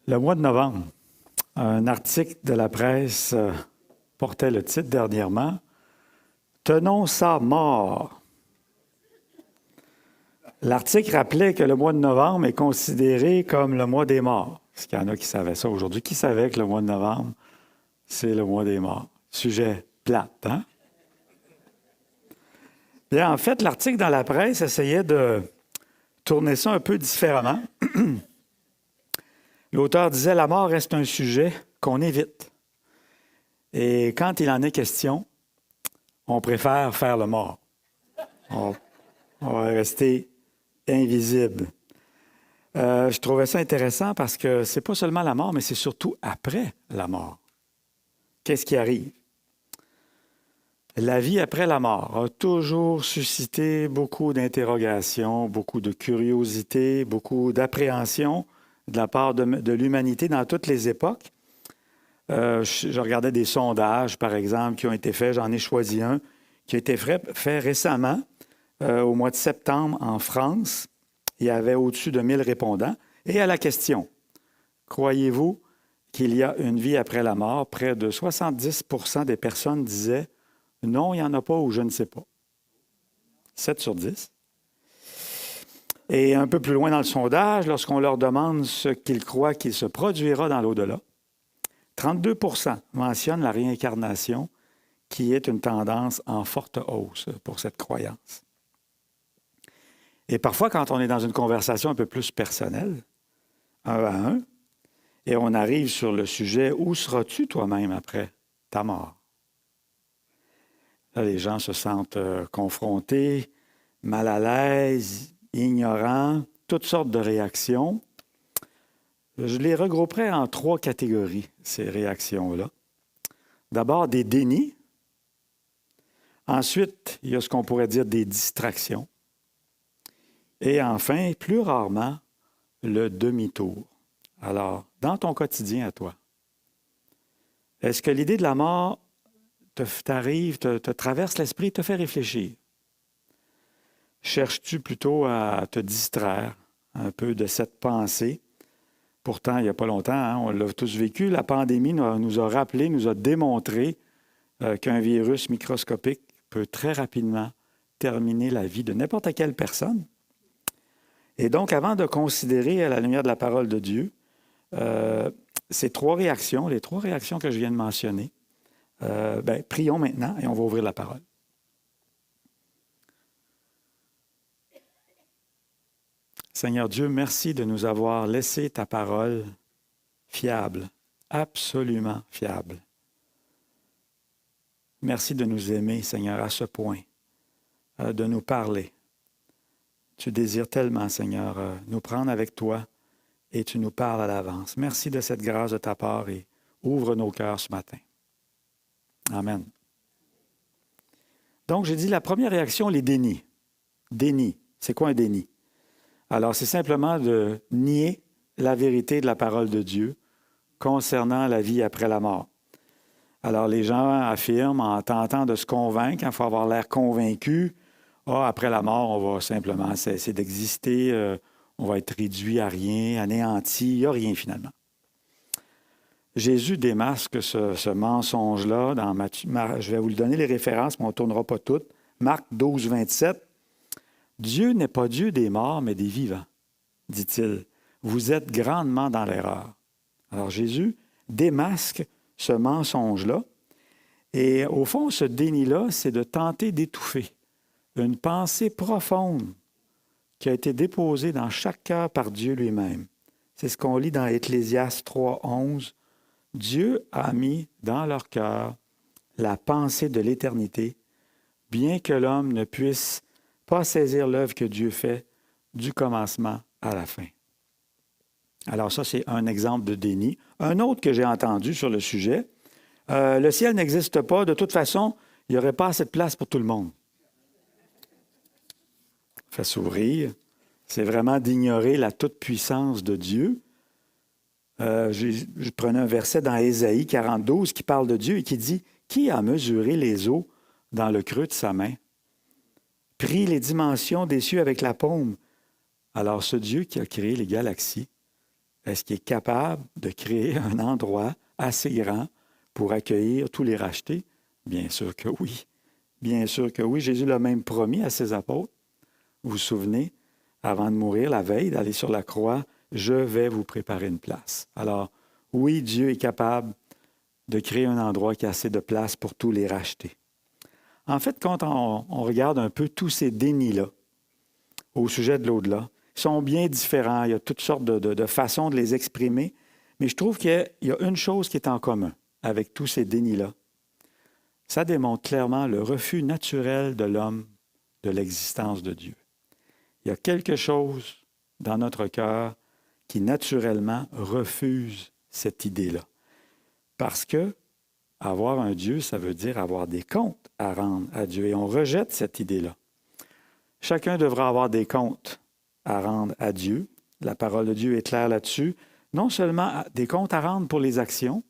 Le mois de novembre, un article de la presse portait le titre dernièrement « Tenons ça mort ». L'article rappelait que le mois de novembre est considéré comme le mois des morts. Est-ce qu'il y en a qui savaient ça aujourd'hui? Qui savait que le mois de novembre, c'est le mois des morts? Sujet plate, hein? Bien, en fait, l'article dans la presse essayait de tourner ça un peu différemment. L'auteur disait « La mort reste un sujet qu'on évite. Et quand il en est question, on préfère faire le mort. On va rester invisible. » Je trouvais ça intéressant parce que c'est pas seulement la mort, mais c'est surtout après la mort. Qu'est-ce qui arrive? La vie après la mort a toujours suscité beaucoup d'interrogations, beaucoup de curiosité, beaucoup d'appréhension de la part de l'humanité dans toutes les époques. Je regardais des sondages, par exemple, qui ont été faits. J'en ai choisi un qui a été fait récemment, au mois de septembre, en France. Il y avait au-dessus de 1000 répondants. Et à la question, croyez-vous qu'il y a une vie après la mort? Près de 70 % des personnes disaient non, il n'y en a pas ou je ne sais pas. 7 sur 10. Et un peu plus loin dans le sondage, lorsqu'on leur demande ce qu'ils croient qu'il se produira dans l'au-delà, 32 % mentionnent la réincarnation, qui est une tendance en forte hausse pour cette croyance. Et parfois, quand on est dans une conversation un peu plus personnelle, un à un, et on arrive sur le sujet « Où seras-tu toi-même après ta mort? » Là, les gens se sentent confrontés, mal à l'aise, ignorants, toutes sortes de réactions. Je les regrouperais en 3 catégories, ces réactions-là. D'abord, des dénis. Ensuite, il y a ce qu'on pourrait dire des distractions. Et enfin, plus rarement, le demi-tour. Alors, dans ton quotidien à toi, est-ce que l'idée de la mort t'arrive, te traverse l'esprit, te fait réfléchir? Cherches-tu plutôt à te distraire un peu de cette pensée? Pourtant, il n'y a pas longtemps, hein, on l'a tous vécu, la pandémie nous a rappelé, nous a démontré qu'un virus microscopique peut très rapidement terminer la vie de n'importe quelle personne. Et donc, avant de considérer à la lumière de la parole de Dieu, ces 3 réactions, les 3 réactions que je viens de mentionner, prions maintenant et on va ouvrir la parole. Seigneur Dieu, merci de nous avoir laissé ta parole fiable, absolument fiable. Merci de nous aimer, Seigneur, à ce point, de nous parler. Tu désires tellement, Seigneur, nous prendre avec toi et tu nous parles à l'avance. Merci de cette grâce de ta part et ouvre nos cœurs ce matin. Amen. Donc, j'ai dit la première réaction, les dénis. Déni. C'est quoi un déni? Alors, c'est simplement de nier la vérité de la parole de Dieu concernant la vie après la mort. Alors, les gens affirment en tentant de se convaincre, il faut avoir l'air convaincu. Après la mort, on va simplement cesser d'exister, on va être réduit à rien, anéanti, il n'y a rien finalement. Jésus démasque ce mensonge-là dans Matthieu. Je vais vous le donner les références, mais on ne tournera pas toutes. Marc 12, 27. « Dieu n'est pas Dieu des morts, mais des vivants, dit-il. Vous êtes grandement dans l'erreur. » Alors Jésus démasque ce mensonge-là. Et au fond, ce déni-là, c'est de tenter d'étouffer une pensée profonde qui a été déposée dans chaque cœur par Dieu lui-même. C'est ce qu'on lit dans Ecclésiaste 3, 11. « Dieu a mis dans leur cœur la pensée de l'éternité, bien que l'homme ne puisse pas saisir l'œuvre que Dieu fait du commencement à la fin. » Alors ça, c'est un exemple de déni. Un autre que j'ai entendu sur le sujet, le ciel n'existe pas. De toute façon, il n'y aurait pas assez de place pour tout le monde. Ça fait sourire. C'est vraiment d'ignorer la toute-puissance de Dieu. Je prenais un verset dans Ésaïe 42 qui parle de Dieu et qui dit « Qui a mesuré les eaux dans le creux de sa main? Pris les dimensions des cieux avec la paume. » Alors ce Dieu qui a créé les galaxies est-ce qu'il est capable de créer un endroit assez grand pour accueillir tous les rachetés? Bien sûr que oui. Bien sûr que oui. Jésus l'a même promis à ses apôtres. Vous vous souvenez, avant de mourir, la veille, d'aller sur la croix, je vais vous préparer une place. Alors, oui, Dieu est capable de créer un endroit qui a assez de place pour tous les rachetés. En fait, quand on regarde un peu tous ces dénis-là au sujet de l'au-delà, ils sont bien différents. Il y a toutes sortes de façons de les exprimer, mais je trouve qu'il y a une chose qui est en commun avec tous ces dénis-là. Ça démontre clairement le refus naturel de l'homme de l'existence de Dieu. Il y a quelque chose dans notre cœur qui naturellement refuse cette idée-là. Parce que avoir un Dieu, ça veut dire avoir des comptes à rendre à Dieu. Et on rejette cette idée-là. Chacun devra avoir des comptes à rendre à Dieu. La parole de Dieu est claire là-dessus. Non seulement des comptes à rendre pour les actions,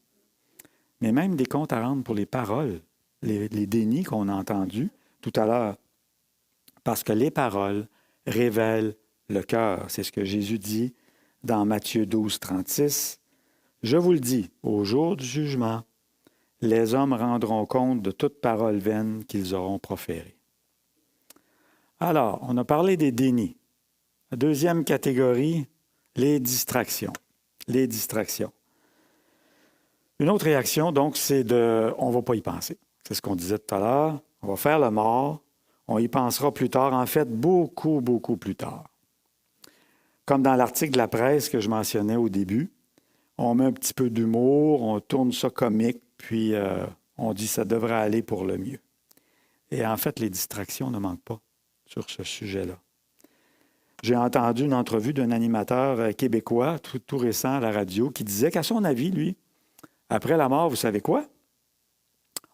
mais même des comptes à rendre pour les paroles, les dénis qu'on a entendus tout à l'heure. Parce que les paroles révèlent le cœur. C'est ce que Jésus dit dans Matthieu 12, 36. « Je vous le dis, au jour du jugement, les hommes rendront compte de toute parole vaine qu'ils auront proférée. » Alors, on a parlé des dénis. La deuxième catégorie, les distractions. Les distractions. Une autre réaction, donc, c'est on ne va pas y penser. C'est ce qu'on disait tout à l'heure. On va faire le mort. On y pensera plus tard. En fait, beaucoup, beaucoup plus tard. Comme dans l'article de la presse que je mentionnais au début, on met un petit peu d'humour, on tourne ça comique, puis on dit que ça devrait aller pour le mieux. Et en fait, les distractions ne manquent pas sur ce sujet-là. J'ai entendu une entrevue d'un animateur québécois tout récent à la radio qui disait qu'à son avis, lui, après la mort, vous savez quoi?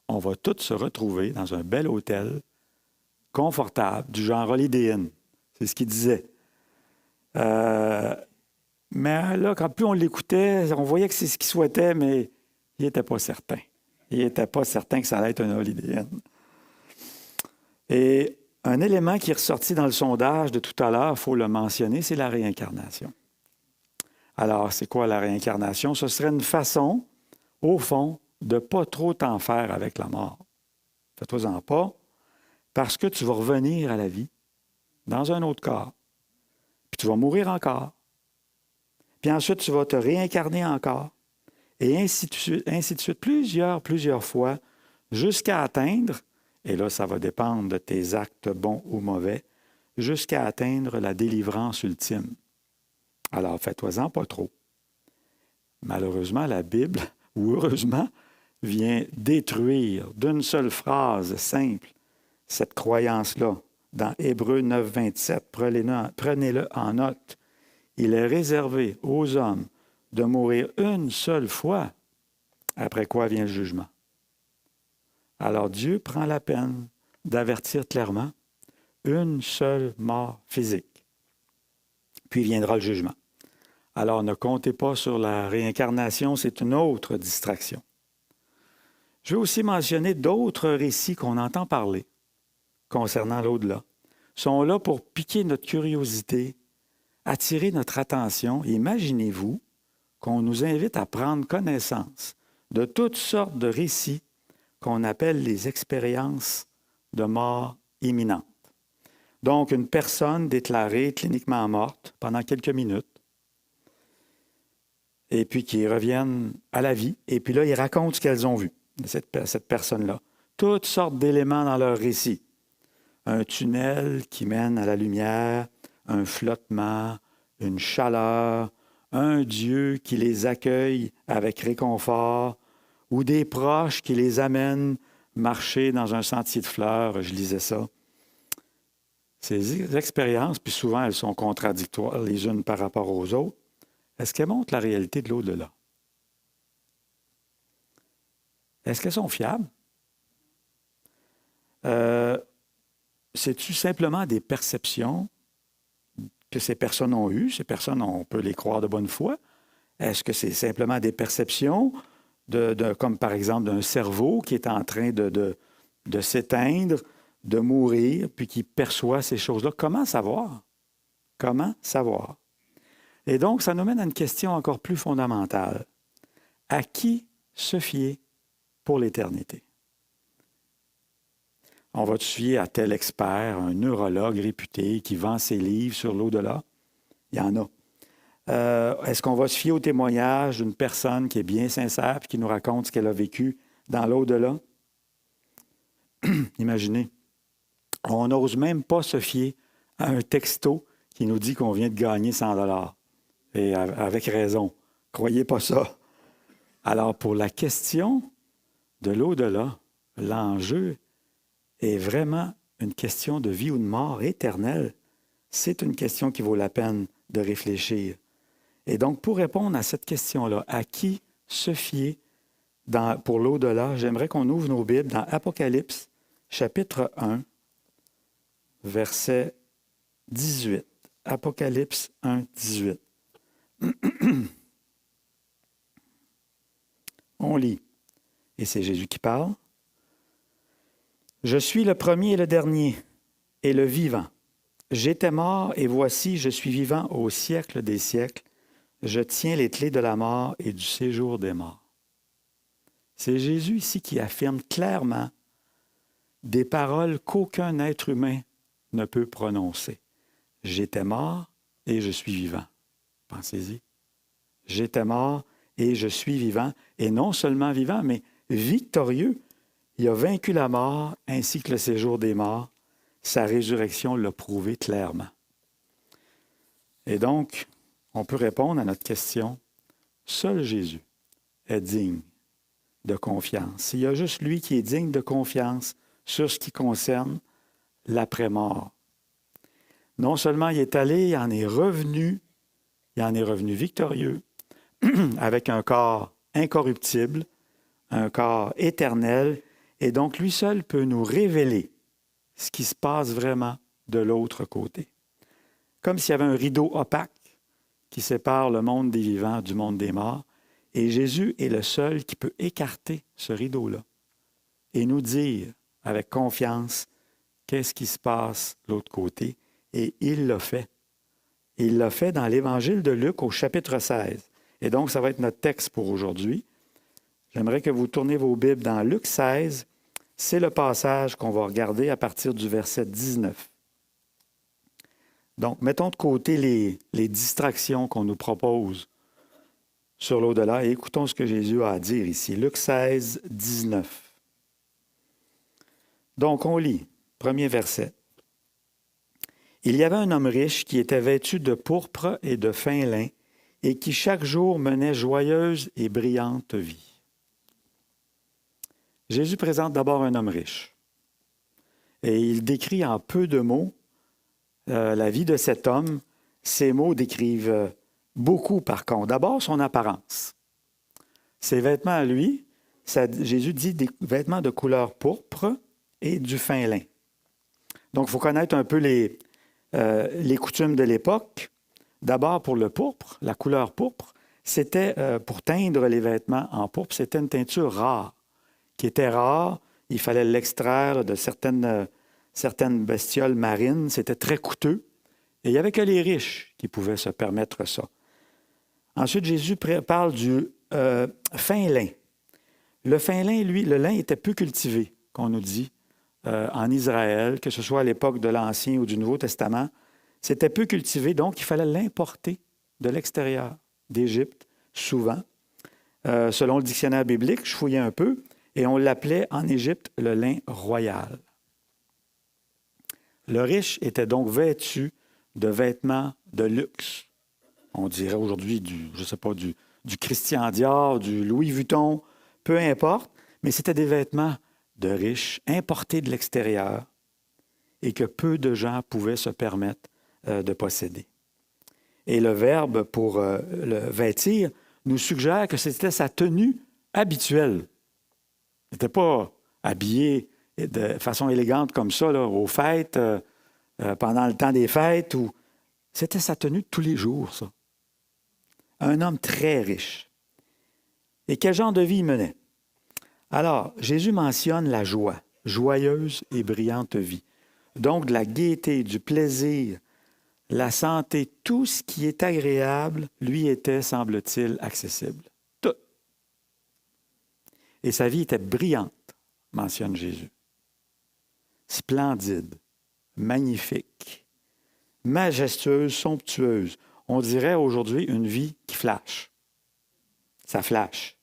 On va tous se retrouver dans un bel hôtel confortable, du genre Holiday Inn. C'est ce qu'il disait. Mais là, quand plus on l'écoutait, on voyait que c'est ce qu'il souhaitait, mais il n'était pas certain. Il n'était pas certain que ça allait être un Holiday Inn. Et un élément qui est ressorti dans le sondage de tout à l'heure, il faut le mentionner, c'est la réincarnation. Alors, c'est quoi la réincarnation? Ce serait une façon, au fond, de ne pas trop t'en faire avec la mort. Fais-toi-en pas, parce que tu vas revenir à la vie dans un autre corps. Puis tu vas mourir encore. Puis ensuite, tu vas te réincarner encore. Et ainsi de suite, plusieurs fois, jusqu'à atteindre, et là, ça va dépendre de tes actes bons ou mauvais, jusqu'à atteindre la délivrance ultime. Alors, fais-toi-en pas trop. Malheureusement, la Bible, ou heureusement, vient détruire d'une seule phrase simple cette croyance-là. Dans Hébreux 9, 27, prenez-le en note. Il est réservé aux hommes de mourir une seule fois, après quoi vient le jugement. Alors Dieu prend la peine d'avertir clairement une seule mort physique. Puis viendra le jugement. Alors ne comptez pas sur la réincarnation, c'est une autre distraction. Je vais aussi mentionner d'autres récits qu'on entend parler concernant l'au-delà. Ils sont là pour piquer notre curiosité, attirer notre attention. Imaginez-vous qu'on nous invite à prendre connaissance de toutes sortes de récits qu'on appelle les expériences de mort imminente. Donc, une personne déclarée cliniquement morte pendant quelques minutes, et puis qui reviennent à la vie, et puis là, ils racontent ce qu'elles ont vu, cette personne-là. Toutes sortes d'éléments dans leur récit. Un tunnel qui mène à la lumière, un flottement, une chaleur, un Dieu qui les accueille avec réconfort, ou des proches qui les amènent marcher dans un sentier de fleurs. Je lisais ça. Ces expériences, puis souvent elles sont contradictoires les unes par rapport aux autres, est-ce qu'elles montrent la réalité de l'au-delà? Est-ce qu'elles sont fiables? C'est-tu simplement des perceptions que ces personnes ont eues? Ces personnes, on peut les croire de bonne foi. Est-ce que c'est simplement des perceptions, comme par exemple d'un cerveau qui est en train de s'éteindre, de mourir, puis qui perçoit ces choses-là? Comment savoir? Comment savoir? Et donc, ça nous mène à une question encore plus fondamentale. À qui se fier pour l'éternité? On va se fier à tel expert, un neurologue réputé qui vend ses livres sur l'au-delà? Il y en a. Est-ce qu'on va se fier au témoignage d'une personne qui est bien sincère et qui nous raconte ce qu'elle a vécu dans l'au-delà? Imaginez, on n'ose même pas se fier à un texto qui nous dit qu'on vient de gagner 100 $. Et avec raison. Croyez pas ça. Alors, pour la question de l'au-delà, l'enjeu est vraiment une question de vie ou de mort éternelle. C'est une question qui vaut la peine de réfléchir. Et donc, pour répondre à cette question-là, à qui se fier pour l'au-delà, j'aimerais qu'on ouvre nos Bibles dans Apocalypse, chapitre 1, verset 18. Apocalypse 1, 18. On lit, et c'est Jésus qui parle. « Je suis le premier et le dernier, et le vivant. J'étais mort, et voici, je suis vivant au siècle des siècles. Je tiens les clés de la mort et du séjour des morts. » C'est Jésus ici qui affirme clairement des paroles qu'aucun être humain ne peut prononcer. J'étais mort et je suis vivant. Pensez-y. J'étais mort et je suis vivant, et non seulement vivant, mais victorieux. Il a vaincu la mort ainsi que le séjour des morts. Sa résurrection l'a prouvé clairement. Et donc, on peut répondre à notre question, seul Jésus est digne de confiance. Il y a juste lui qui est digne de confiance sur ce qui concerne l'après-mort. Non seulement il est allé, il en est revenu victorieux, avec un corps incorruptible, un corps éternel, et donc lui seul peut nous révéler ce qui se passe vraiment de l'autre côté. Comme s'il y avait un rideau opaque qui sépare le monde des vivants du monde des morts, et Jésus est le seul qui peut écarter ce rideau-là et nous dire avec confiance qu'est-ce qui se passe de l'autre côté, et il l'a fait. Il l'a fait dans l'Évangile de Luc au chapitre 16. Et donc, ça va être notre texte pour aujourd'hui. J'aimerais que vous tourniez vos Bibles dans Luc 16. C'est le passage qu'on va regarder à partir du verset 19. Donc, mettons de côté les distractions qu'on nous propose sur l'au-delà et écoutons ce que Jésus a à dire ici. Luc 16, 19. Donc, on lit, premier verset. « Il y avait un homme riche qui était vêtu de pourpre et de fin lin et qui chaque jour menait joyeuse et brillante vie. » Jésus présente d'abord un homme riche. Et il décrit en peu de mots la vie de cet homme. Ces mots décrivent beaucoup, par contre. D'abord, son apparence. Ses vêtements à lui, Jésus dit des vêtements de couleur pourpre et du fin lin. Donc, il faut connaître un peu les coutumes de l'époque. D'abord, pour le pourpre, la couleur pourpre, c'était pour teindre les vêtements en pourpre, c'était une teinture rare, qui était rare. Il fallait l'extraire de certaines bestioles marines. C'était très coûteux. Et il n'y avait que les riches qui pouvaient se permettre ça. Ensuite, Jésus parle du fin lin. Le fin lin, lui, le lin était peu cultivé, qu'on nous dit, en Israël, que ce soit à l'époque de l'Ancien ou du Nouveau Testament. C'était peu cultivé, donc il fallait l'importer de l'extérieur, d'Égypte, souvent. Selon le dictionnaire biblique, je fouillais un peu, et on l'appelait en Égypte le lin royal. Le riche était donc vêtu de vêtements de luxe. On dirait aujourd'hui du Christian Dior, du Louis Vuitton, peu importe, mais c'était des vêtements de riches, importés de l'extérieur, et que peu de gens pouvaient se permettre de posséder. Et le verbe pour le vêtir nous suggère que c'était sa tenue habituelle. Il n'était pas habillé de façon élégante comme ça, là, aux fêtes, pendant le temps des fêtes. C'était sa tenue de tous les jours, ça. Un homme très riche. Et quel genre de vie il menait? Alors, Jésus mentionne la joie, joyeuse et brillante vie. Donc, de la gaieté, du plaisir, la santé, tout ce qui est agréable, lui était, semble-t-il, accessible. Tout. Et sa vie était brillante, mentionne Jésus. Splendide, magnifique, majestueuse, somptueuse. On dirait aujourd'hui une vie qui flash. Ça flash.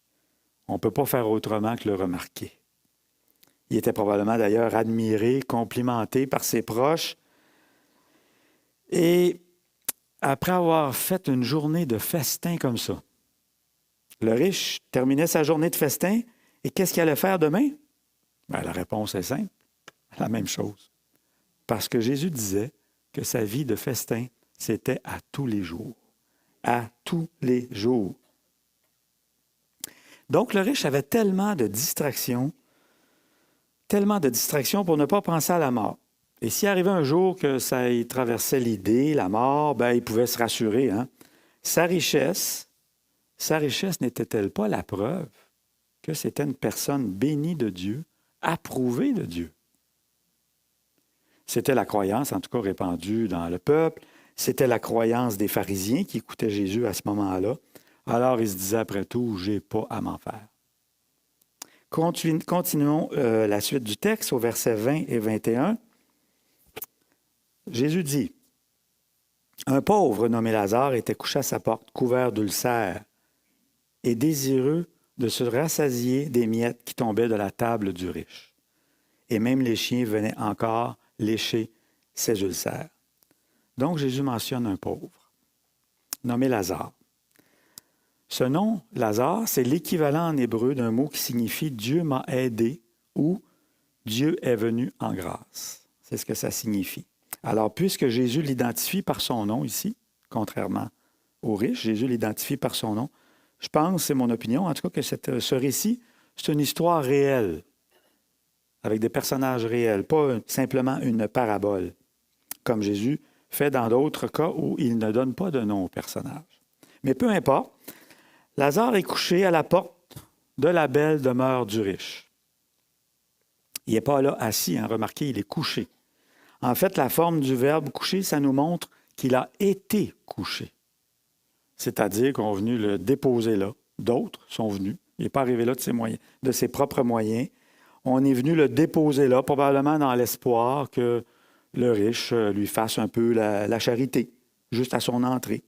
On ne peut pas faire autrement que le remarquer. Il était probablement d'ailleurs admiré, complimenté par ses proches. Et après avoir fait une journée de festin comme ça, le riche terminait sa journée de festin et qu'est-ce qu'il allait faire demain? Bien, la réponse est simple, la même chose. Parce que Jésus disait que sa vie de festin, c'était à tous les jours. À tous les jours. Donc, le riche avait tellement de distractions pour ne pas penser à la mort. Et s'il arrivait un jour que ça y traversait l'idée, la mort, bien, il pouvait se rassurer. Hein? Sa richesse n'était-elle pas la preuve que c'était une personne bénie de Dieu, approuvée de Dieu? C'était la croyance, en tout cas répandue dans le peuple. C'était la croyance des pharisiens qui écoutaient Jésus à ce moment-là. Alors, ils se disaient, après tout, je n'ai pas à m'en faire. Continuons la suite du texte au verset 20 et 21. Jésus dit, « Un pauvre nommé Lazare était couché à sa porte, couvert d'ulcères, et désireux de se rassasier des miettes qui tombaient de la table du riche. Et même les chiens venaient encore lécher ses ulcères. » Donc Jésus mentionne un pauvre, nommé Lazare. Ce nom, Lazare, c'est l'équivalent en hébreu d'un mot qui signifie « Dieu m'a aidé » ou « Dieu est venu en grâce ». C'est ce que ça signifie. Alors, puisque Jésus l'identifie par son nom ici, contrairement aux riches, Jésus l'identifie par son nom, je pense, c'est mon opinion, en tout cas, que ce récit, c'est une histoire réelle, avec des personnages réels, pas simplement une parabole, comme Jésus fait dans d'autres cas où il ne donne pas de nom aux personnages. Mais peu importe, Lazare est couché à la porte de la belle demeure du riche. Il n'est pas là assis, hein, remarquez, il est couché. En fait, la forme du verbe coucher, ça nous montre qu'il a été couché. C'est-à-dire qu'on est venu le déposer là. D'autres sont venus. Il n'est pas arrivé là de ses propres moyens. On est venu le déposer là, probablement dans l'espoir que le riche lui fasse un peu la charité, juste à son entrée.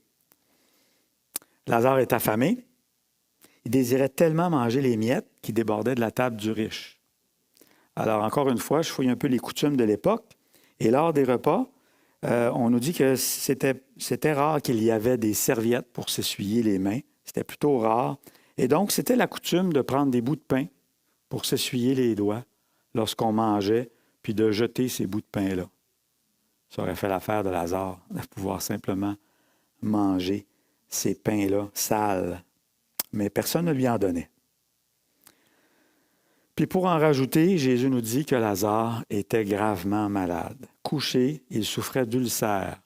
Lazare est affamé. Il désirait tellement manger les miettes qui débordaient de la table du riche. Alors, encore une fois, je fouille un peu les coutumes de l'époque. Et lors des repas, on nous dit que c'était rare qu'il y avait des serviettes pour s'essuyer les mains. C'était plutôt rare. Et donc, c'était la coutume de prendre des bouts de pain pour s'essuyer les doigts lorsqu'on mangeait, puis de jeter ces bouts de pain-là. Ça aurait fait l'affaire de Lazare, de pouvoir simplement manger ces pains-là sales. Mais personne ne lui en donnait. Puis pour en rajouter, Jésus nous dit que Lazare était gravement malade. Couché, il souffrait d'ulcères.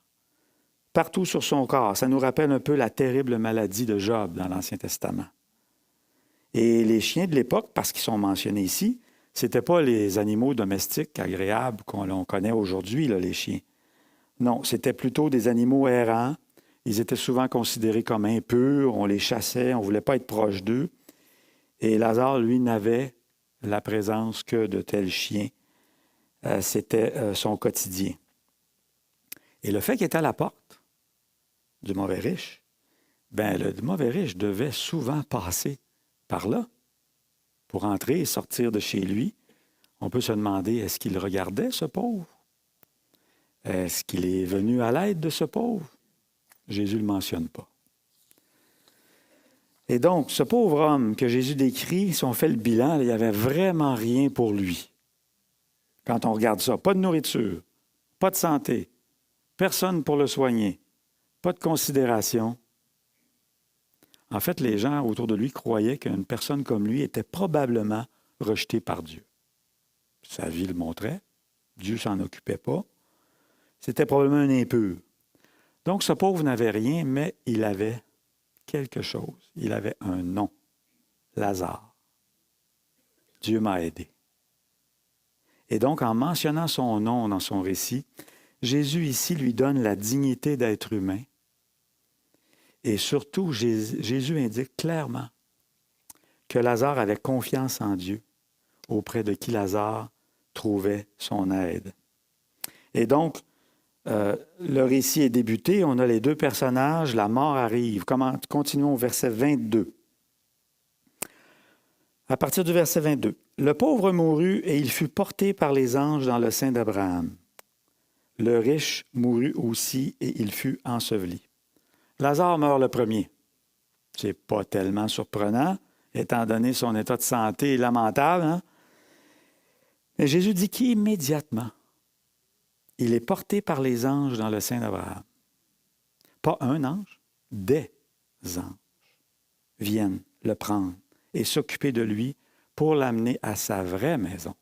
Partout sur son corps, ça nous rappelle un peu la terrible maladie de Job dans l'Ancien Testament. Et les chiens de l'époque, parce qu'ils sont mentionnés ici, ce n'étaient pas les animaux domestiques agréables qu'on connaît aujourd'hui, là, les chiens. Non, c'était plutôt des animaux errants. Ils étaient souvent considérés comme impurs, on les chassait, on ne voulait pas être proche d'eux. Et Lazare, lui, n'avait la présence que de tels chiens. C'était son quotidien. Et le fait qu'il était à la porte du mauvais riche, bien, le mauvais riche devait souvent passer par là pour entrer et sortir de chez lui. On peut se demander, est-ce qu'il regardait ce pauvre? Est-ce qu'il est venu à l'aide de ce pauvre? Jésus ne le mentionne pas. Et donc, ce pauvre homme que Jésus décrit, si on fait le bilan, il n'y avait vraiment rien pour lui. Quand on regarde ça, pas de nourriture, pas de santé, personne pour le soigner, pas de considération. En fait, les gens autour de lui croyaient qu'une personne comme lui était probablement rejetée par Dieu. Sa vie le montrait, Dieu ne s'en occupait pas. C'était probablement un impur. Donc, ce pauvre n'avait rien, mais il avait quelque chose. Il avait un nom, Lazare. Dieu m'a aidé. Et donc, en mentionnant son nom dans son récit, Jésus ici lui donne la dignité d'être humain. Et surtout, Jésus indique clairement que Lazare avait confiance en Dieu, auprès de qui Lazare trouvait son aide. Et donc, le récit est débuté, on a les deux personnages, la mort arrive. Continuons au verset 22. À partir du verset 22. Le pauvre mourut et il fut porté par les anges dans le sein d'Abraham. Le riche mourut aussi et il fut enseveli. Lazare meurt le premier. Ce n'est pas tellement surprenant, étant donné son état de santé lamentable. Hein? Mais Jésus dit qu'immédiatement, il est porté par les anges dans le sein d'Abraham. Pas un ange, des anges viennent le prendre et s'occuper de lui pour l'amener à sa vraie maison,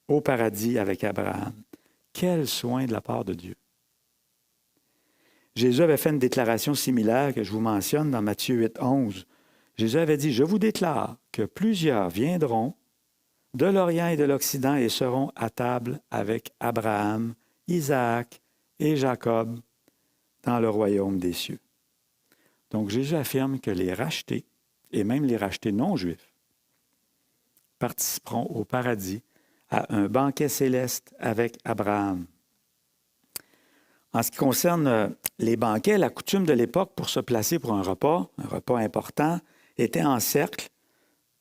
au paradis avec Abraham. Quel soin de la part de Dieu! Jésus avait fait une déclaration similaire que je vous mentionne dans Matthieu 8, 11. Jésus avait dit, « Je vous déclare que plusieurs viendront de l'Orient et de l'Occident et seront à table avec Abraham, Isaac et Jacob dans le royaume des cieux. » Donc Jésus affirme que les rachetés, et même les rachetés non-juifs, participeront au paradis à un banquet céleste avec Abraham. En ce qui concerne les banquets, la coutume de l'époque pour se placer pour un repas important, était en cercle,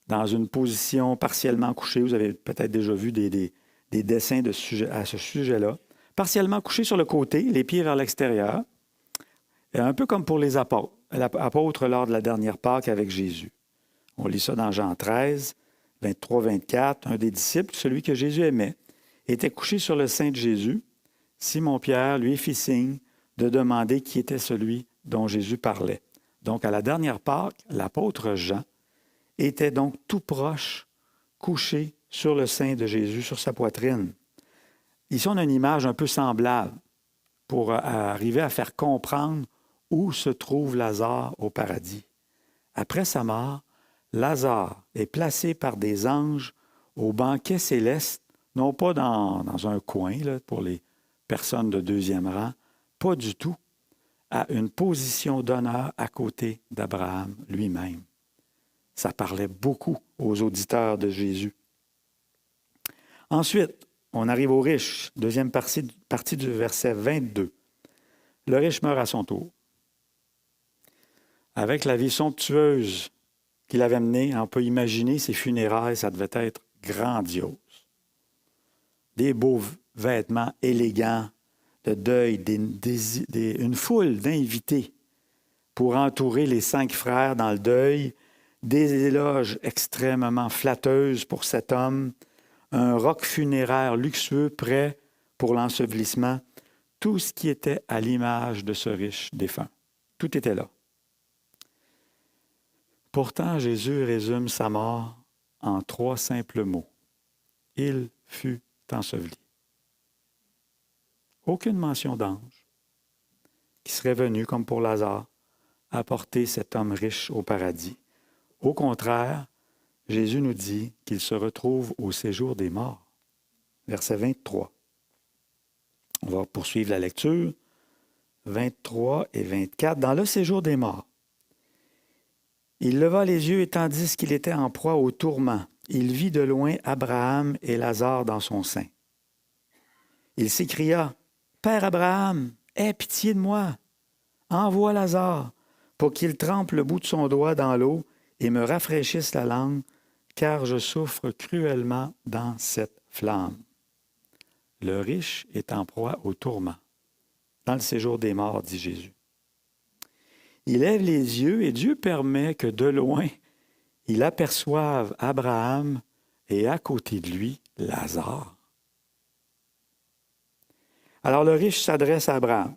dans une position partiellement couchée. Vous avez peut-être déjà vu des dessins à ce sujet-là. Partiellement couché sur le côté, les pieds vers l'extérieur, un peu comme pour les apôtres lors de la dernière Pâque avec Jésus. On lit ça dans Jean 13, 23-24. Un des disciples, celui que Jésus aimait, était couché sur le sein de Jésus. Simon-Pierre lui fit signe de demander qui était celui dont Jésus parlait. Donc, à la dernière Pâque, l'apôtre Jean était donc tout proche, couché sur le sein de Jésus, sur sa poitrine. Ici, on a une image un peu semblable pour arriver à faire comprendre où se trouve Lazare au paradis. Après sa mort, Lazare est placé par des anges au banquet céleste, non pas dans un coin là, pour les personne de deuxième rang, pas du tout, à une position d'honneur à côté d'Abraham lui-même. Ça parlait beaucoup aux auditeurs de Jésus. Ensuite, on arrive au riche, deuxième partie du verset 22. Le riche meurt à son tour. Avec la vie somptueuse qu'il avait menée, on peut imaginer ses funérailles, ça devait être grandiose. Des beaux vêtements élégants de deuil, une foule d'invités pour entourer les 5 frères dans le deuil, des éloges extrêmement flatteuses pour cet homme, un roc funéraire luxueux prêt pour l'ensevelissement, tout ce qui était à l'image de ce riche défunt. Tout était là. Pourtant, Jésus résume sa mort en 3 simples mots. Il fut enseveli. Aucune mention d'ange qui serait venu, comme pour Lazare, apporter cet homme riche au paradis. Au contraire, Jésus nous dit qu'il se retrouve au séjour des morts. Verset 23. On va poursuivre la lecture. 23 et 24. Dans le séjour des morts, il leva les yeux et tandis qu'il était en proie au tourment, il vit de loin Abraham et Lazare dans son sein. Il s'écria, « Père Abraham, aie pitié de moi. Envoie Lazare pour qu'il trempe le bout de son doigt dans l'eau et me rafraîchisse la langue, car je souffre cruellement dans cette flamme. » Le riche est en proie au tourment. Dans le séjour des morts, dit Jésus. Il lève les yeux et Dieu permet que de loin, il aperçoive Abraham et à côté de lui, Lazare. Alors le riche s'adresse à Abraham.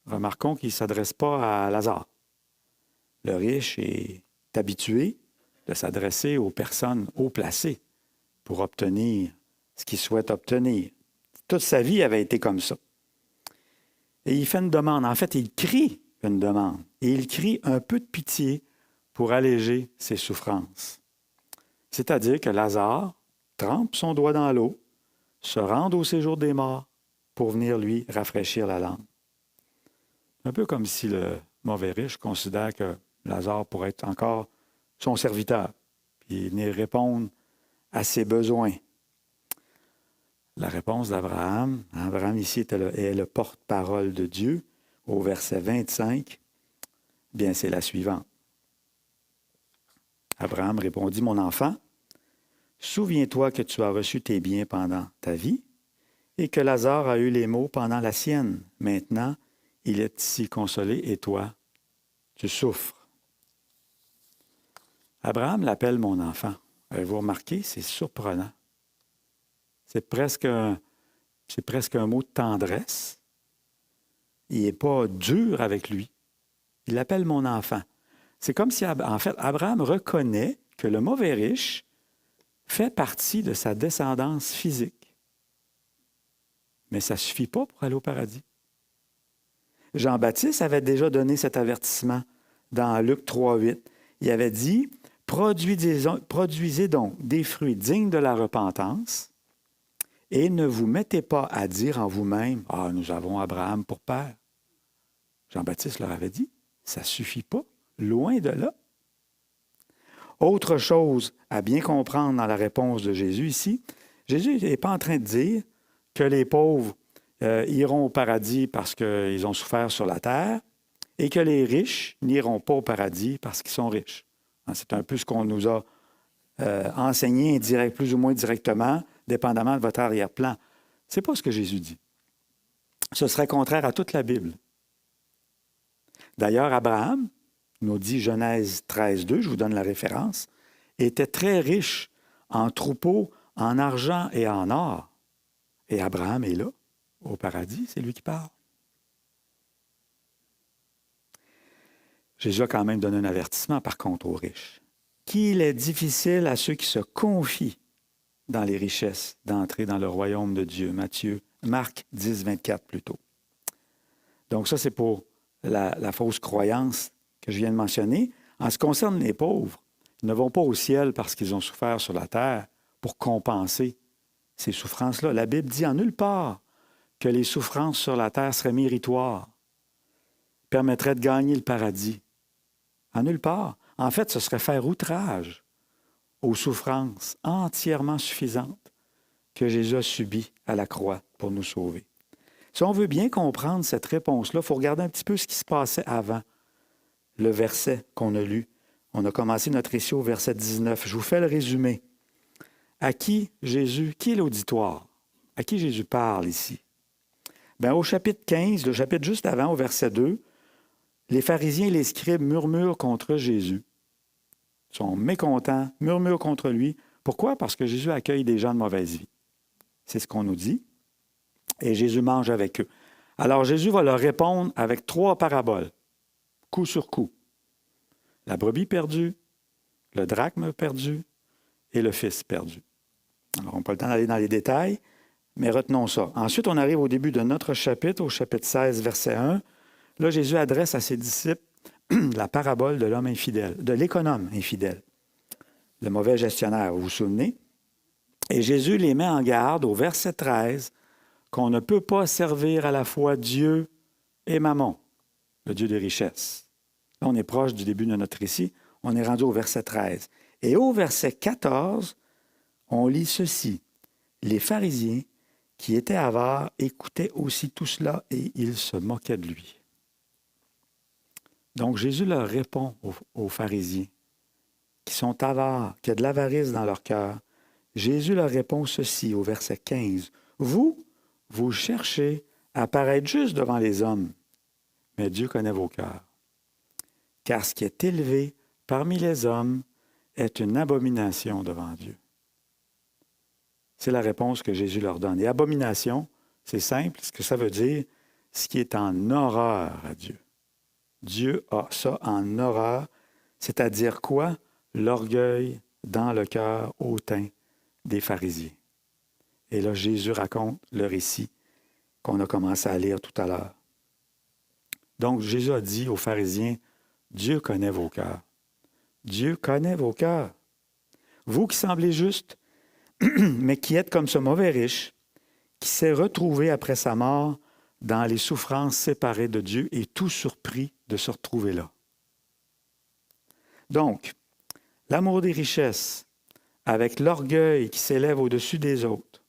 Remarquons qu'il ne s'adresse pas à Lazare. Le riche est habitué de s'adresser aux personnes haut placées pour obtenir ce qu'il souhaite obtenir. Toute sa vie avait été comme ça. Et il fait une demande. En fait, il crie une demande. Et il crie un peu de pitié pour alléger ses souffrances. C'est-à-dire que Lazare trempe son doigt dans l'eau, se rende au séjour des morts pour venir lui rafraîchir la langue. Un peu comme si le mauvais riche considère que Lazare pourrait être encore son serviteur, puis venir répondre à ses besoins. La réponse d'Abraham, Abraham ici est le porte-parole de Dieu, au verset 25, bien c'est la suivante. Abraham répondit, « Mon enfant, souviens-toi que tu as reçu tes biens pendant ta vie et que Lazare a eu les maux pendant la sienne. Maintenant, il est ici consolé et toi, tu souffres. » Abraham l'appelle mon enfant. Avez-vous remarqué? C'est surprenant. C'est presque un mot de tendresse. Il n'est pas dur avec lui. Il l'appelle mon enfant. C'est comme si, en fait, Abraham reconnaît que le mauvais riche fait partie de sa descendance physique. Mais ça ne suffit pas pour aller au paradis. Jean-Baptiste avait déjà donné cet avertissement dans Luc 3,8. Il avait dit, « Produisez donc des fruits dignes de la repentance et ne vous mettez pas à dire en vous-même, « Ah, nous avons Abraham pour père. » Jean-Baptiste leur avait dit, « Ça ne suffit pas, loin de là. » Autre chose à bien comprendre dans la réponse de Jésus ici, Jésus n'est pas en train de dire que les pauvres iront au paradis parce qu'ils ont souffert sur la terre et que les riches n'iront pas au paradis parce qu'ils sont riches. C'est un peu ce qu'on nous a enseigné plus ou moins directement, dépendamment de votre arrière-plan. Ce n'est pas ce que Jésus dit. Ce serait contraire à toute la Bible. D'ailleurs, Abraham, nous dit Genèse 13,2, je vous donne la référence, était très riche en troupeaux, en argent et en or. Et Abraham est là, au paradis, c'est lui qui parle. Jésus a quand même donné un avertissement, par contre, aux riches. Qu'il est difficile à ceux qui se confient dans les richesses d'entrer dans le royaume de Dieu. Marc 10, 24 plutôt. Donc ça, c'est pour la fausse croyance que je viens de mentionner. En ce qui concerne les pauvres, ils ne vont pas au ciel parce qu'ils ont souffert sur la terre pour compenser ces souffrances-là. La Bible dit en nulle part que les souffrances sur la terre seraient méritoires, permettraient de gagner le paradis. En nulle part. En fait, ce serait faire outrage aux souffrances entièrement suffisantes que Jésus a subies à la croix pour nous sauver. Si on veut bien comprendre cette réponse-là, il faut regarder un petit peu ce qui se passait avant le verset qu'on a lu. On a commencé notre récit au verset 19. Je vous fais le résumé. À qui Jésus, qui est l'auditoire? À qui Jésus parle ici? Bien, au chapitre 15, le chapitre juste avant, au verset 2, les pharisiens et les scribes murmurent contre Jésus. Ils sont mécontents, murmurent contre lui. Pourquoi? Parce que Jésus accueille des gens de mauvaise vie. C'est ce qu'on nous dit. Et Jésus mange avec eux. Alors Jésus va leur répondre avec 3 paraboles, coup sur coup. La brebis perdue, le drachme perdu et le fils perdu. Alors, on n'a pas le temps d'aller dans les détails, mais retenons ça. Ensuite, on arrive au début de notre chapitre, au chapitre 16, verset 1. Là, Jésus adresse à ses disciples la parabole de l'homme infidèle, de l'économe infidèle, le mauvais gestionnaire, vous vous souvenez? Et Jésus les met en garde au verset 13 qu'on ne peut pas servir à la fois Dieu et Mammon, le Dieu des richesses. Là, on est proche du début de notre récit. On est rendu au verset 13. Et au verset 14, on lit ceci. Les pharisiens qui étaient avares écoutaient aussi tout cela et ils se moquaient de lui. Donc, Jésus leur répond aux pharisiens qui sont avares, qui ont de l'avarice dans leur cœur. Jésus leur répond ceci au verset 15. Vous cherchez à paraître juste devant les hommes, mais Dieu connaît vos cœurs. Car ce qui est élevé parmi les hommes est une abomination devant Dieu. C'est la réponse que Jésus leur donne. Et abomination, c'est simple, ce que ça veut dire, ce qui est en horreur à Dieu. Dieu a ça en horreur, c'est-à-dire quoi? L'orgueil dans le cœur hautain des pharisiens. Et là, Jésus raconte le récit qu'on a commencé à lire tout à l'heure. Donc, Jésus a dit aux pharisiens, Dieu connaît vos cœurs. Dieu connaît vos cœurs. Vous qui semblez justes, mais qui êtes comme ce mauvais riche, qui s'est retrouvé après sa mort dans les souffrances séparées de Dieu et tout surpris de se retrouver là. Donc, l'amour des richesses, avec l'orgueil qui s'élève au-dessus des autres,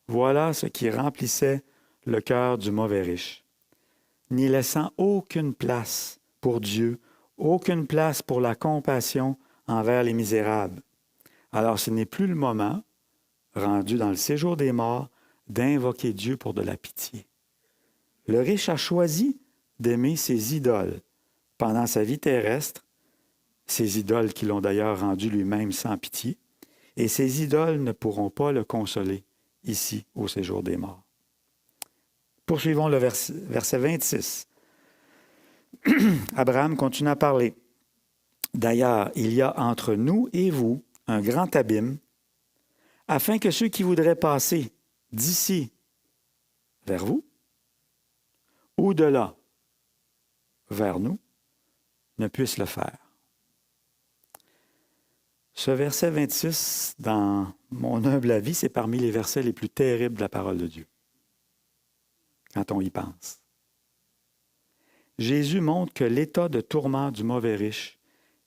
voilà ce qui remplissait le cœur du mauvais riche, n'y laissant aucune place pour Dieu, aucune place pour la compassion envers les misérables. Alors ce n'est plus le moment, rendu dans le séjour des morts, d'invoquer Dieu pour de la pitié. Le riche a choisi d'aimer ses idoles pendant sa vie terrestre, ces idoles qui l'ont d'ailleurs rendu lui-même sans pitié, et ces idoles ne pourront pas le consoler ici au séjour des morts. Poursuivons le verset 26. Abraham continue à parler. D'ailleurs, il y a entre nous et vous un grand abîme, afin que ceux qui voudraient passer d'ici vers vous, ou de là vers nous, ne puissent le faire. Ce verset 26, dans mon humble avis, c'est parmi les versets les plus terribles de la parole de Dieu, quand on y pense. Jésus montre que l'état de tourment du mauvais riche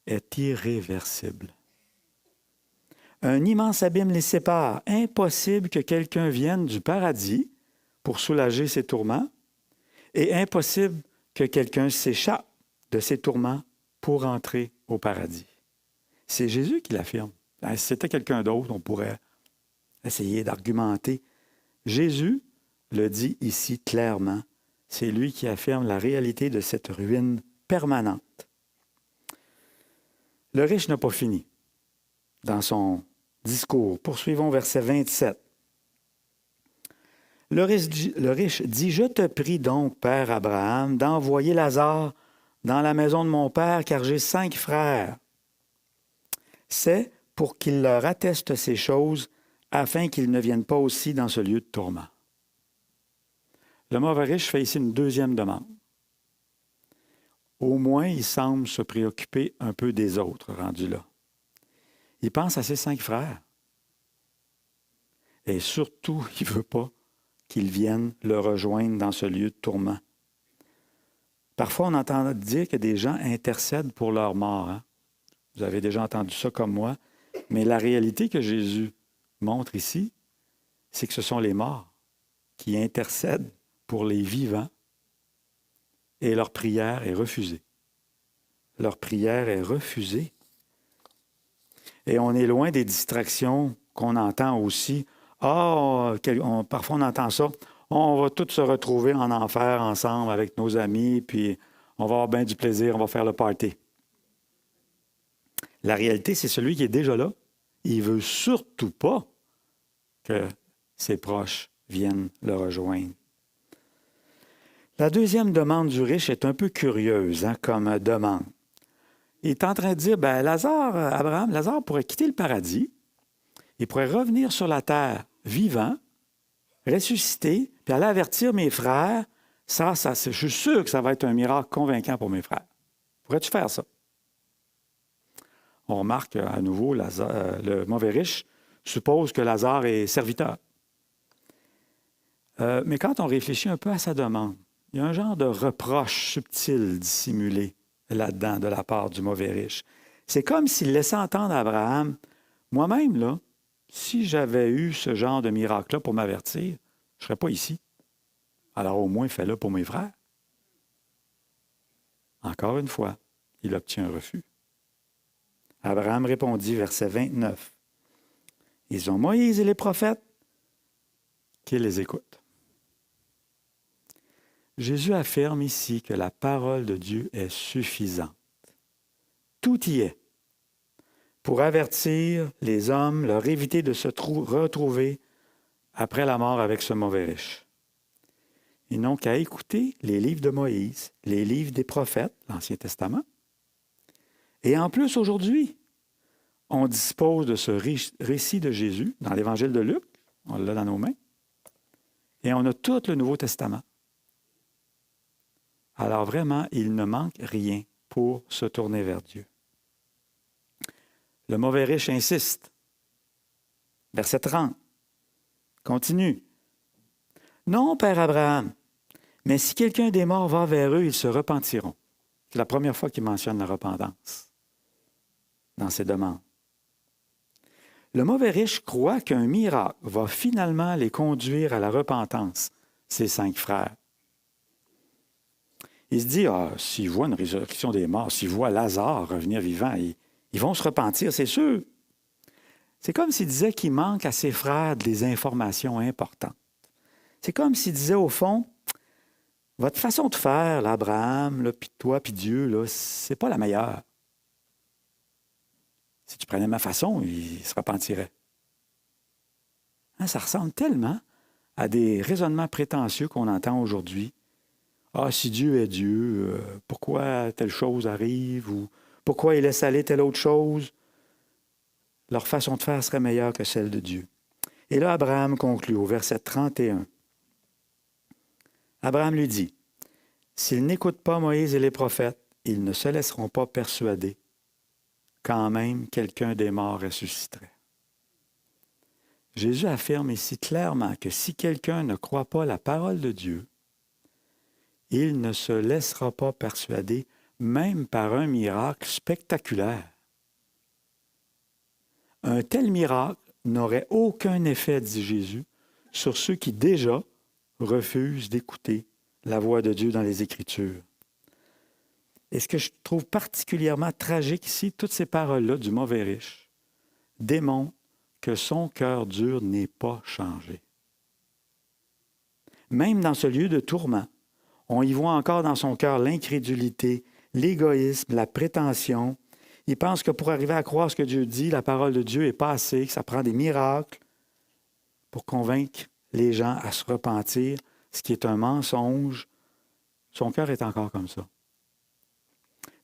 est irréversible. Un immense abîme les sépare. Impossible que quelqu'un vienne du paradis pour soulager ses tourments et impossible que quelqu'un s'échappe de ses tourments pour entrer au paradis. C'est Jésus qui l'affirme. Si c'était quelqu'un d'autre, on pourrait essayer d'argumenter. Jésus le dit ici clairement. C'est lui qui affirme la réalité de cette ruine permanente. Le riche n'a pas fini dans son discours. Poursuivons verset 27. Le riche dit, « Je te prie donc, Père Abraham, d'envoyer Lazare dans la maison de mon père, car j'ai 5 frères. C'est pour qu'il leur atteste ces choses, afin qu'ils ne viennent pas aussi dans ce lieu de tourment. » Le mauvais riche fait ici une deuxième demande. Au moins, il semble se préoccuper un peu des autres rendus là. Il pense à ses 5 frères. Et surtout, il ne veut pas qu'ils viennent le rejoindre dans ce lieu de tourment. Parfois, on entend dire que des gens intercèdent pour leur mort. Hein? Vous avez déjà entendu ça comme moi. Mais la réalité que Jésus montre ici, c'est que ce sont les morts qui intercèdent pour les vivants et leur prière est refusée. Leur prière est refusée. Et on est loin des distractions qu'on entend aussi. Parfois on entend ça. On va tous se retrouver en enfer ensemble avec nos amis, puis on va avoir bien du plaisir, on va faire le party. La réalité, c'est celui qui est déjà là. Il ne veut surtout pas que ses proches viennent le rejoindre. La deuxième demande du riche est un peu curieuse comme demande. Il est en train de dire, Lazare pourrait quitter le paradis, il pourrait revenir sur la terre vivant, ressusciter, puis aller avertir mes frères. Je suis sûr que ça va être un miracle convaincant pour mes frères. Pourrais-tu faire ça? On remarque à nouveau, le mauvais riche suppose que Lazare est serviteur. Mais quand on réfléchit un peu à sa demande, il y a un genre de reproche subtil dissimulé là-dedans de la part du mauvais riche. C'est comme s'il laissait entendre à Abraham, moi-même, là, si j'avais eu ce genre de miracle-là pour m'avertir, je ne serais pas ici. Alors au moins, fais-le pour mes frères. Encore une fois, il obtient un refus. Abraham répondit, verset 29, « Ils ont Moïse et les prophètes, qu'ils les écoutent. » Jésus affirme ici que la parole de Dieu est suffisante. Tout y est pour avertir les hommes, leur éviter de se retrouver après la mort avec ce mauvais riche. Ils n'ont qu'à écouter les livres de Moïse, les livres des prophètes, l'Ancien Testament. Et en plus, aujourd'hui, on dispose de ce récit de Jésus dans l'Évangile de Luc, on l'a dans nos mains, et on a tout le Nouveau Testament. Alors vraiment, il ne manque rien pour se tourner vers Dieu. Le mauvais riche insiste. Verset 30. Continue. Non, Père Abraham, mais si quelqu'un des morts va vers eux, ils se repentiront. C'est la première fois qu'il mentionne la repentance dans ses demandes. Le mauvais riche croit qu'un miracle va finalement les conduire à la repentance, ses 5 frères. Il se dit, s'ils voient une résurrection des morts, s'ils voient Lazare revenir vivant, ils vont se repentir, c'est sûr. C'est comme s'il disait qu'il manque à ses frères des informations importantes. C'est comme s'il disait, au fond, votre façon de faire, l'Abraham, puis toi, puis Dieu, là, c'est pas la meilleure. Si tu prenais ma façon, il se repentirait. Hein, ça ressemble tellement à des raisonnements prétentieux qu'on entend aujourd'hui. Ah, si Dieu est Dieu, pourquoi telle chose arrive ou pourquoi il laisse aller telle autre chose? Leur façon de faire serait meilleure que celle de Dieu. Et là, Abraham conclut au verset 31. Abraham lui dit, « S'ils n'écoutent pas Moïse et les prophètes, ils ne se laisseront pas persuader, quand même quelqu'un des morts ressusciterait. » Jésus affirme ici clairement que si quelqu'un ne croit pas la parole de Dieu, il ne se laissera pas persuader, même par un miracle spectaculaire. Un tel miracle n'aurait aucun effet, dit Jésus, sur ceux qui déjà refusent d'écouter la voix de Dieu dans les Écritures. Et ce que je trouve particulièrement tragique ici, toutes ces paroles-là du mauvais riche démontrent que son cœur dur n'est pas changé. Même dans ce lieu de tourment, on y voit encore dans son cœur l'incrédulité, l'égoïsme, la prétention. Il pense que pour arriver à croire ce que Dieu dit, la parole de Dieu est pas assez, que ça prend des miracles pour convaincre les gens à se repentir, ce qui est un mensonge. Son cœur est encore comme ça.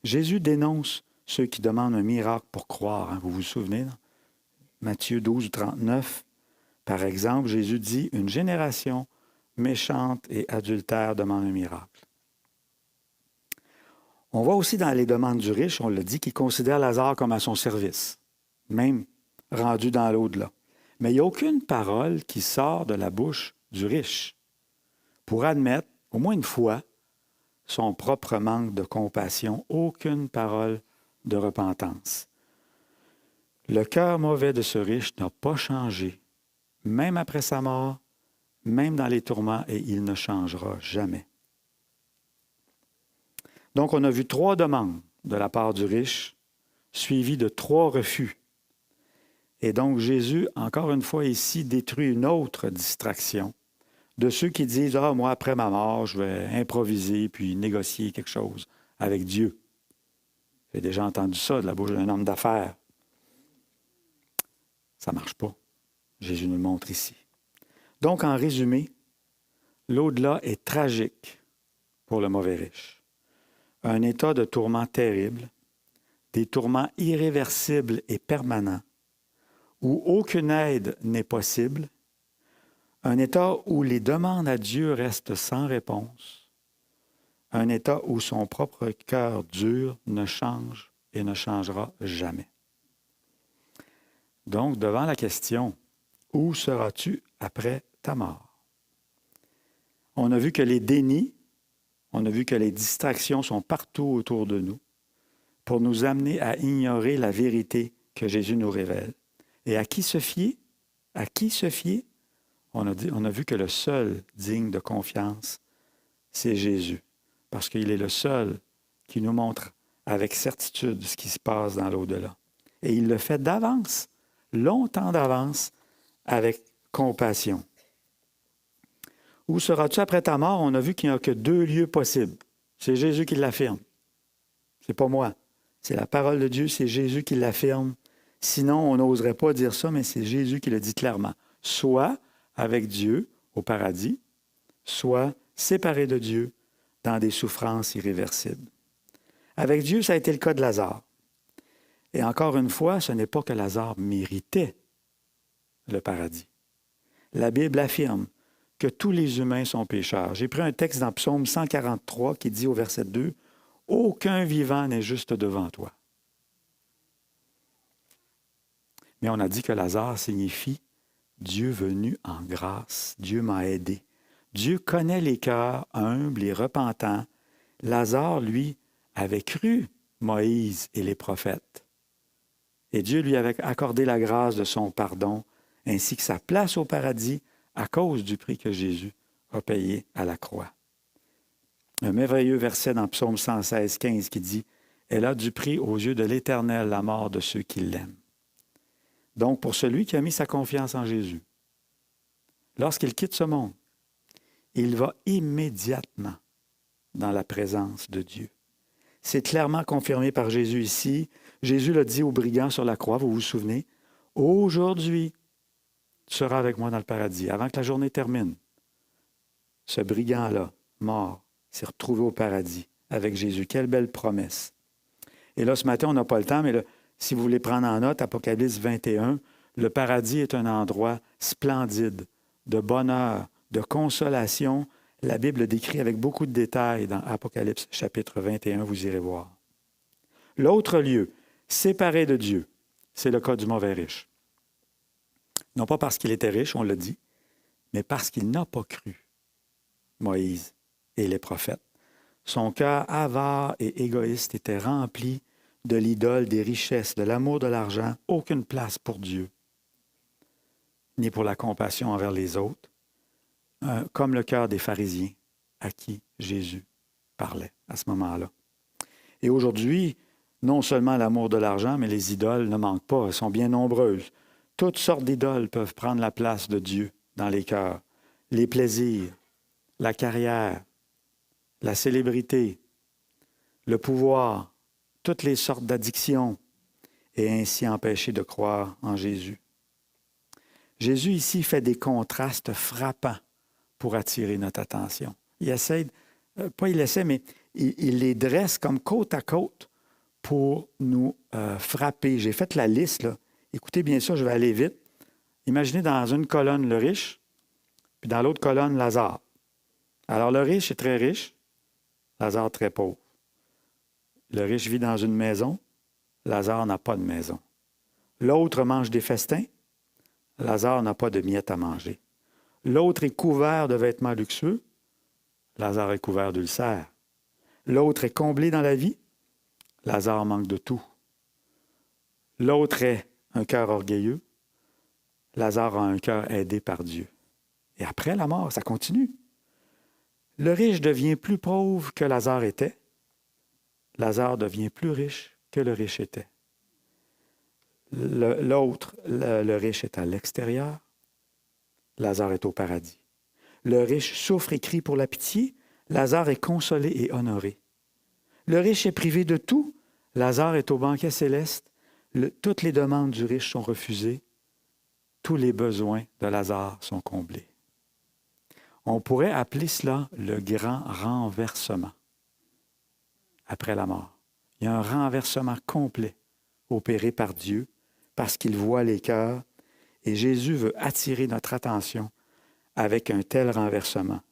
Jésus dénonce ceux qui demandent un miracle pour croire. Hein, vous vous souvenez, non? Matthieu 12, 39, par exemple, Jésus dit « Une génération méchante et adultère demande un miracle. » On voit aussi dans les demandes du riche, on l'a dit, qu'il considère Lazare comme à son service, même rendu dans l'au-delà. Mais il n'y a aucune parole qui sort de la bouche du riche pour admettre, au moins une fois, son propre manque de compassion, aucune parole de repentance. Le cœur mauvais de ce riche n'a pas changé, même après sa mort, même dans les tourments, et il ne changera jamais. Donc, on a vu 3 demandes de la part du riche, suivies de 3 refus. Et donc, Jésus, encore une fois ici, détruit une autre distraction de ceux qui disent « Ah, moi, après ma mort, je vais improviser puis négocier quelque chose avec Dieu. » J'ai déjà entendu ça de la bouche d'un homme d'affaires. Ça ne marche pas. Jésus nous le montre ici. Donc, en résumé, l'au-delà est tragique pour le mauvais riche. Un état de tourment terrible, des tourments irréversibles et permanents, où aucune aide n'est possible, un état où les demandes à Dieu restent sans réponse, un état où son propre cœur dur ne change et ne changera jamais. Donc, devant la question « Où seras-tu après ta mort? » On a vu que les dénis, on a vu que les distractions sont partout autour de nous pour nous amener à ignorer la vérité que Jésus nous révèle. Et à qui se fier? À qui se fier? On a vu que le seul digne de confiance, c'est Jésus, parce qu'il est le seul qui nous montre avec certitude ce qui se passe dans l'au-delà. Et il le fait d'avance, longtemps d'avance, avec compassion. Où seras-tu après ta mort? On a vu qu'il n'y a que 2 lieux possibles. C'est Jésus qui l'affirme. C'est pas moi. C'est la parole de Dieu, c'est Jésus qui l'affirme. Sinon, on n'oserait pas dire ça, mais c'est Jésus qui le dit clairement. Soit avec Dieu au paradis, soit séparé de Dieu dans des souffrances irréversibles. Avec Dieu, ça a été le cas de Lazare. Et encore une fois, ce n'est pas que Lazare méritait le paradis. La Bible affirme que tous les humains sont pécheurs. J'ai pris un texte dans Psaume 143 qui dit au verset 2, « Aucun vivant n'est juste devant toi. » Mais on a dit que Lazare signifie « Dieu venu en grâce, Dieu m'a aidé. » Dieu connaît les cœurs humbles et repentants. Lazare, lui, avait cru Moïse et les prophètes. Et Dieu lui avait accordé la grâce de son pardon, ainsi que sa place au paradis à cause du prix que Jésus a payé à la croix. Un merveilleux verset dans Psaume 116, 15 qui dit « Elle a du prix aux yeux de l'Éternel la mort de ceux qui l'aiment. » Donc, pour celui qui a mis sa confiance en Jésus, lorsqu'il quitte ce monde, il va immédiatement dans la présence de Dieu. C'est clairement confirmé par Jésus ici. Jésus l'a dit aux brigands sur la croix, vous vous souvenez, « Aujourd'hui, tu seras avec moi dans le paradis. » Avant que la journée termine, ce brigand-là, mort, s'est retrouvé au paradis avec Jésus. Quelle belle promesse. Et là, ce matin, on n'a pas le temps, mais là, si vous voulez prendre en note, Apocalypse 21, le paradis est un endroit splendide, de bonheur, de consolation. La Bible le décrit avec beaucoup de détails dans Apocalypse chapitre 21, vous irez voir. L'autre lieu, séparé de Dieu, c'est le cas du mauvais riche. Non pas parce qu'il était riche, on l'a dit, mais parce qu'il n'a pas cru Moïse et les prophètes. Son cœur avare et égoïste était rempli de l'idole des richesses, de l'amour de l'argent, aucune place pour Dieu, ni pour la compassion envers les autres, comme le cœur des pharisiens à qui Jésus parlait à ce moment-là. Et aujourd'hui, non seulement l'amour de l'argent, mais les idoles ne manquent pas, elles sont bien nombreuses. Toutes sortes d'idoles peuvent prendre la place de Dieu dans les cœurs. Les plaisirs, la carrière, la célébrité, le pouvoir, toutes les sortes d'addictions, et ainsi empêcher de croire en Jésus. Jésus ici fait des contrastes frappants pour attirer notre attention. Il essaie, mais il les dresse comme côte à côte pour nous frapper. J'ai fait la liste, là. Écoutez bien ça, je vais aller vite. Imaginez dans une colonne le riche, puis dans l'autre colonne Lazare. Alors le riche est très riche, Lazare très pauvre. Le riche vit dans une maison, Lazare n'a pas de maison. L'autre mange des festins, Lazare n'a pas de miettes à manger. L'autre est couvert de vêtements luxueux, Lazare est couvert d'ulcères. L'autre est comblé dans la vie, Lazare manque de tout. L'autre est un cœur orgueilleux, Lazare a un cœur aidé par Dieu. Et après la mort, ça continue. Le riche devient plus pauvre que Lazare était. Lazare devient plus riche que le riche était. L'autre, le riche est à l'extérieur. Lazare est au paradis. Le riche souffre et crie pour la pitié. Lazare est consolé et honoré. Le riche est privé de tout. Lazare est au banquet céleste. Toutes les demandes du riche sont refusées. Tous les besoins de Lazare sont comblés. On pourrait appeler cela le grand renversement après la mort. Il y a un renversement complet opéré par Dieu parce qu'il voit les cœurs et Jésus veut attirer notre attention avec un tel renversement.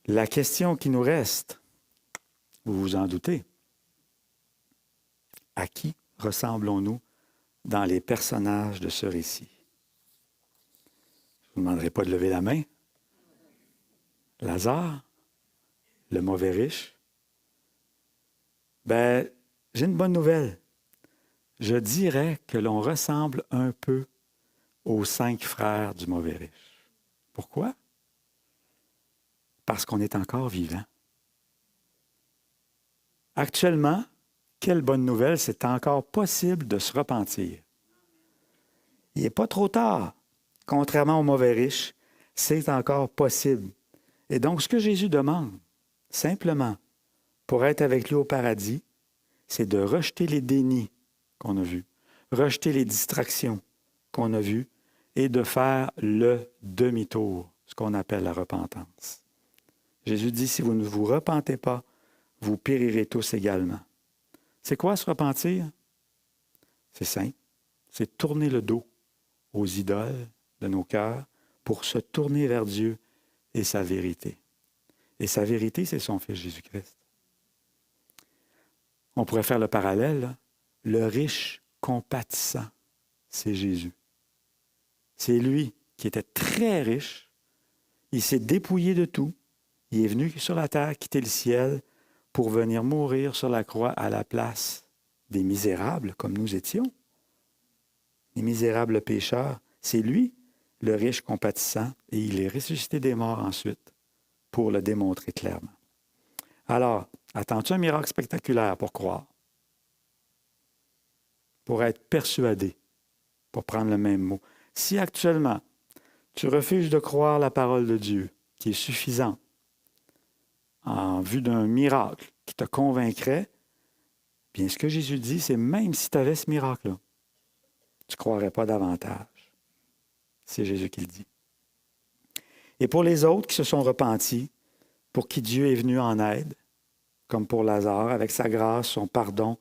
La question qui nous reste, vous vous en doutez, à qui ressemblons-nous dans les personnages de ce récit? Je ne vous demanderai pas de lever la main. Lazare, le mauvais riche. J'ai une bonne nouvelle. Je dirais que l'on ressemble un peu aux 5 frères du mauvais riche. Pourquoi? Parce qu'on est encore vivant. Actuellement, quelle bonne nouvelle, c'est encore possible de se repentir. Il n'est pas trop tard. Contrairement au mauvais riche, c'est encore possible. Et donc, ce que Jésus demande, simplement, pour être avec lui au paradis, c'est de rejeter les dénis qu'on a vus, rejeter les distractions qu'on a vues et de faire le demi-tour, ce qu'on appelle la repentance. Jésus dit, si vous ne vous repentez pas, vous périrez tous également. C'est quoi se repentir? C'est simple, c'est tourner le dos aux idoles de nos cœurs pour se tourner vers Dieu et sa vérité. Et sa vérité, c'est son Fils Jésus-Christ. On pourrait faire le parallèle, là. Le riche compatissant, c'est Jésus. C'est lui qui était très riche, Il s'est dépouillé de tout. Il est venu sur la terre, quitter le ciel, pour venir mourir sur la croix à la place des misérables, comme nous étions. Les misérables pécheurs, c'est lui, le riche compatissant, et il est ressuscité des morts ensuite, pour le démontrer clairement. Alors, attends-tu un miracle spectaculaire pour croire? Pour être persuadé, pour prendre le même mot. Si actuellement, tu refuses de croire la parole de Dieu, qui est suffisante, en vue d'un miracle qui te convaincrait, bien ce que Jésus dit, c'est même si tu avais ce miracle-là, tu ne croirais pas davantage. C'est Jésus qui le dit. Et pour les autres qui se sont repentis, pour qui Dieu est venu en aide, comme pour Lazare, avec sa grâce, son pardon,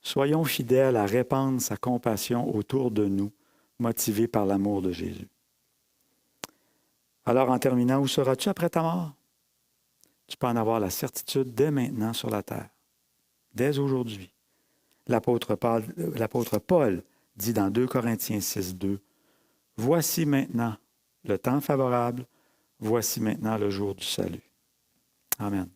soyons fidèles à répandre sa compassion autour de nous, motivés par l'amour de Jésus. Alors, en terminant, où seras-tu après ta mort? Tu peux en avoir la certitude dès maintenant sur la terre, dès aujourd'hui. L'apôtre Paul dit dans 2 Corinthiens 6, 2, « Voici maintenant le temps favorable, voici maintenant le jour du salut. » Amen.